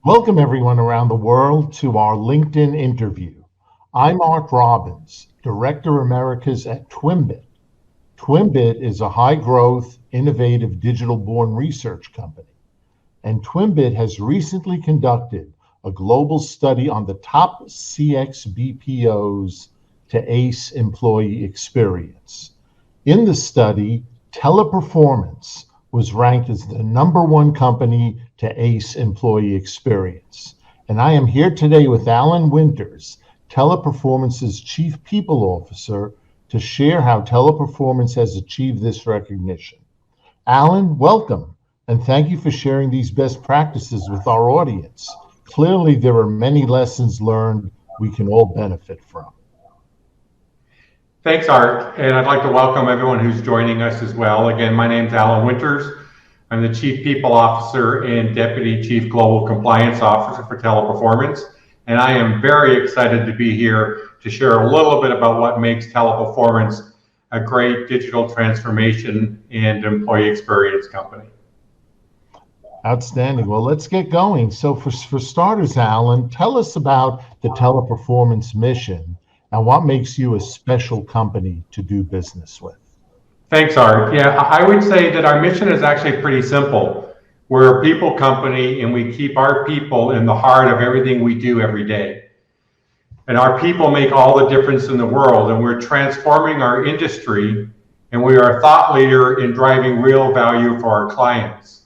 Welcome everyone around the world to our LinkedIn interview. I'm Art Robbins, Director Americas at Twimbit. Twimbit is a high-growth, innovative digital-born research company. And Twimbit has recently conducted a global study on the top CX BPOs to ACE employee experience. In the study, Teleperformance was ranked as the #1 company to ACE employee experience. And I am here today with Alan Winters, Teleperformance's Chief People Officer, to share how Teleperformance has achieved this recognition. Alan, welcome, and thank you for sharing these best practices with our audience. Clearly, there are many lessons learned we can all benefit from. Thanks, Art, and I'd like to welcome everyone who's joining us as well. Again, my name's Alan Winters. I'm the Chief People Officer and Deputy Chief Global Compliance Officer for Teleperformance, and I am very excited to be here to share a little bit about what makes Teleperformance a great digital transformation and employee experience company. Outstanding. Well, let's get going. So for starters, Alan, tell us about the Teleperformance mission and what makes you a special company to do business with. Thanks, Art. Yeah, I would say that our mission is actually pretty simple. We're a people company and we keep our people in the heart of everything we do every day. And our people make all the difference in the world, and we're transforming our industry, and we are a thought leader in driving real value for our clients.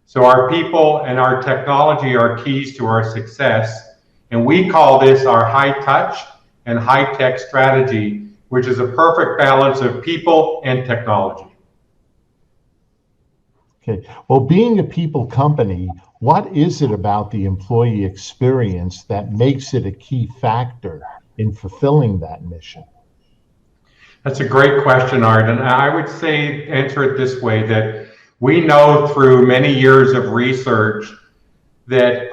So our people and our technology are keys to our success, and we call this our high touch and high tech strategy, which is a perfect balance of people and technology. Okay. Well, being a people company, what is it about the employee experience that makes it a key factor in fulfilling that mission? That's a great question, Art. And I would say, answer it this way, that we know through many years of research that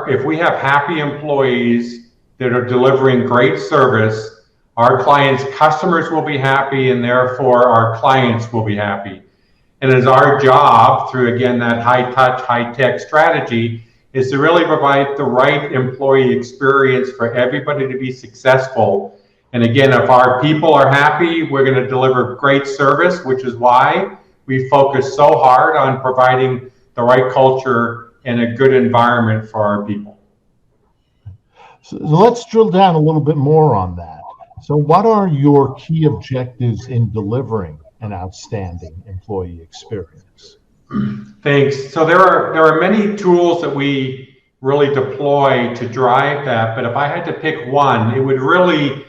if we have happy employees that are delivering great service, our clients' customers will be happy, and therefore our clients will be happy. And it's our job, through again that high touch, high tech strategy, is to really provide the right employee experience for everybody to be successful. And again, if our people are happy, we're going to deliver great service, which is why we focus so hard on providing the right culture and a good environment for our people. So let's drill down a little bit more on that. So what are your key objectives in delivering an outstanding employee experience? Thanks. So there are many tools that we really deploy to drive that, but if I had to pick one, it would really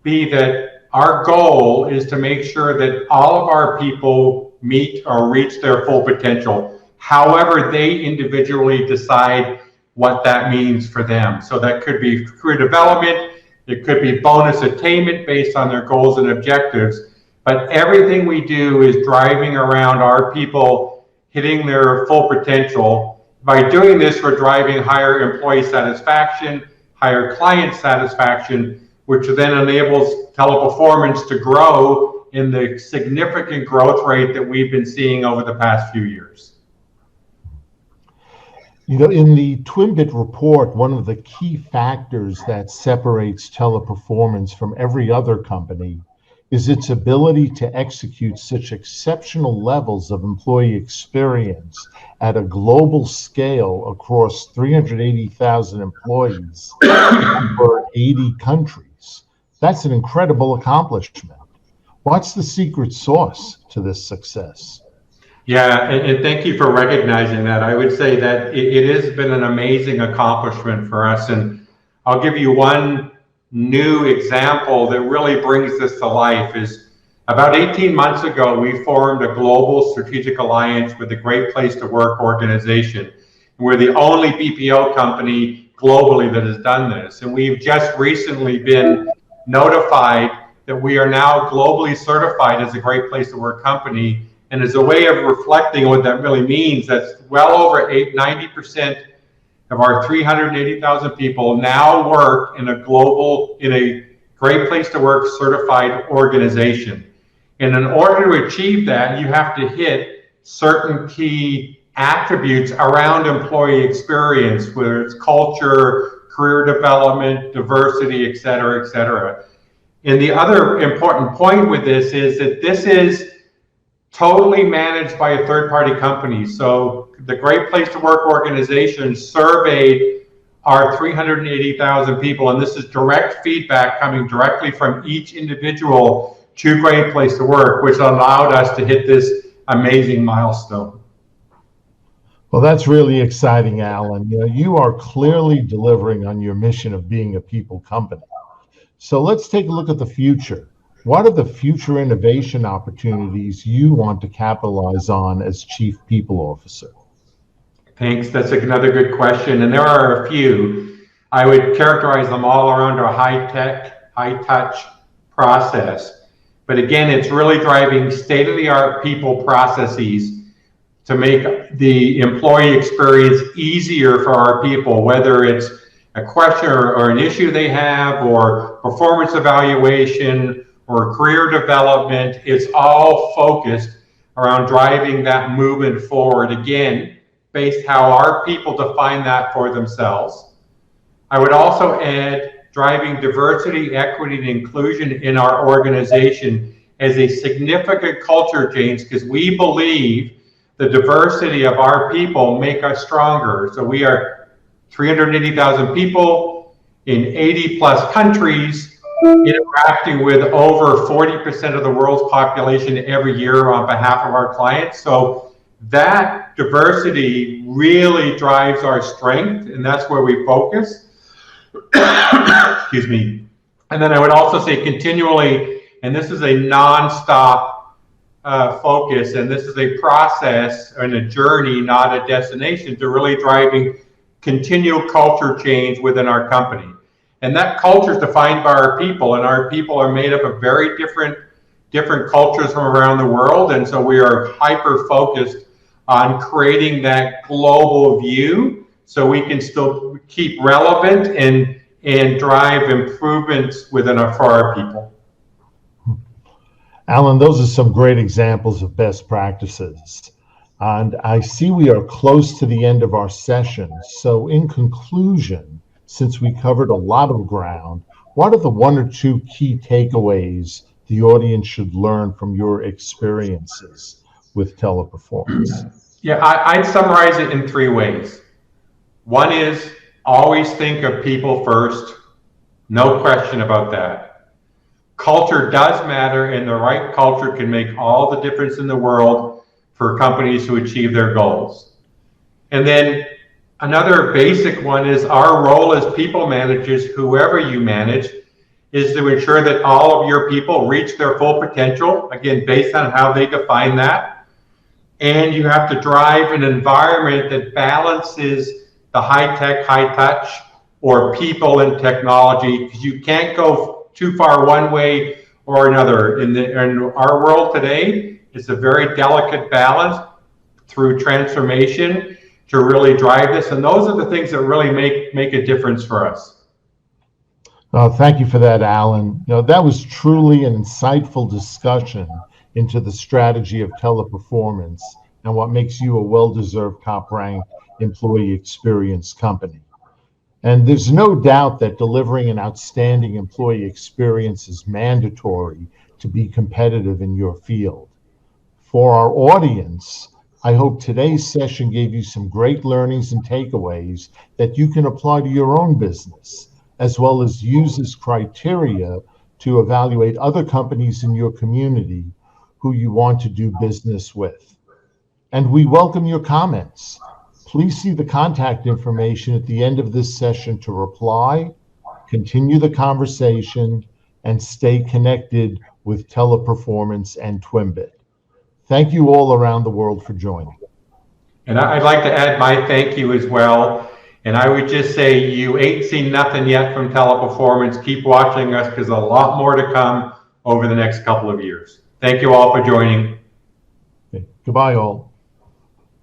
be that our goal is to make sure that all of our people meet or reach their full potential, however they individually decide what that means for them. So that could be career development, it could be bonus attainment based on their goals and objectives, but everything we do is driving around our people hitting their full potential. By doing this, we're driving higher employee satisfaction, higher client satisfaction, which then enables Teleperformance to grow in the significant growth rate that we've been seeing over the past few years. You know, in the Twimbit report, one of the key factors that separates Teleperformance from every other company is its ability to execute such exceptional levels of employee experience at a global scale across 380,000 employees for 80 countries. That's an incredible accomplishment. What's the secret sauce to this success? Yeah, and thank you for recognizing that. I would say that it has been an amazing accomplishment for us. And I'll give you one new example that really brings this to life. Is about 18 months ago, we formed a global strategic alliance with the Great Place to Work organization. We're the only BPO company globally that has done this. And we've just recently been notified that we are now globally certified as a Great Place to Work company. And as a way of reflecting what that really means, that's well over 90% of our 380,000 people now work in a Great Place to Work certified organization. And in order to achieve that, you have to hit certain key attributes around employee experience, whether it's culture, career development, diversity, et cetera, et cetera. And the other important point with this is that this is totally managed by a third-party company. So the Great Place to Work organization surveyed our 380,000 people, and this is direct feedback coming directly from each individual to Great Place to Work, which allowed us to hit this amazing milestone. Well, that's really exciting, Alan. You are clearly delivering on your mission of being a people company. So let's take a look at the future. What are the future innovation opportunities you want to capitalize on as Chief People Officer? Thanks. That's another good question. And there are a few. I would characterize them all around our high-tech, high-touch process. But again, it's really driving state-of-the-art people processes to make the employee experience easier for our people, whether it's a question or an issue they have, or performance evaluation, or career development. It's all focused around driving that movement forward, again, based how our people define that for themselves. I would also add driving diversity, equity, and inclusion in our organization as a significant culture change, because we believe the diversity of our people make us stronger. So we are 380,000 people in 80 plus countries, interacting with over 40% of the world's population every year on behalf of our clients. So that diversity really drives our strength, and that's where we focus. Excuse me. And then I would also say continually, and this is a non-stop focus, and this is a process and a journey, not a destination, to really driving continual culture change within our company. And that culture is defined by our people, and our people are made up of very different cultures from around the world. And so we are hyper focused on creating that global view so we can still keep relevant and drive improvements for our people. Alan, those are some great examples of best practices. And I see we are close to the end of our session. So in conclusion, since we covered a lot of ground, what are the one or two key takeaways the audience should learn from your experiences with teleperformance? Yeah, I'd summarize it in three ways. One is always think of people first. No question about that. Culture does matter, and the right culture can make all the difference in the world for companies to achieve their goals. And then another basic one is our role as people managers, whoever you manage, is to ensure that all of your people reach their full potential, again, based on how they define that. And you have to drive an environment that balances the high-tech, high-touch, or people and technology, because you can't go too far one way or another. In our world today, it's a very delicate balance through transformation to really drive this. And those are the things that really make a difference for us. Thank you for that, Alan. That was truly an insightful discussion into the strategy of teleperformance and what makes you a well-deserved top-ranked employee experience company. And there's no doubt that delivering an outstanding employee experience is mandatory to be competitive in your field. For our audience, I hope today's session gave you some great learnings and takeaways that you can apply to your own business, as well as use as criteria to evaluate other companies in your community who you want to do business with. And we welcome your comments. Please see the contact information at the end of this session to reply, continue the conversation, and stay connected with Teleperformance and Twimbit. Thank you all around the world for joining. And I'd like to add my thank you as well. And I would just say you ain't seen nothing yet from Teleperformance. Keep watching us, because a lot more to come over the next couple of years. Thank you all for joining. Okay. Goodbye, all.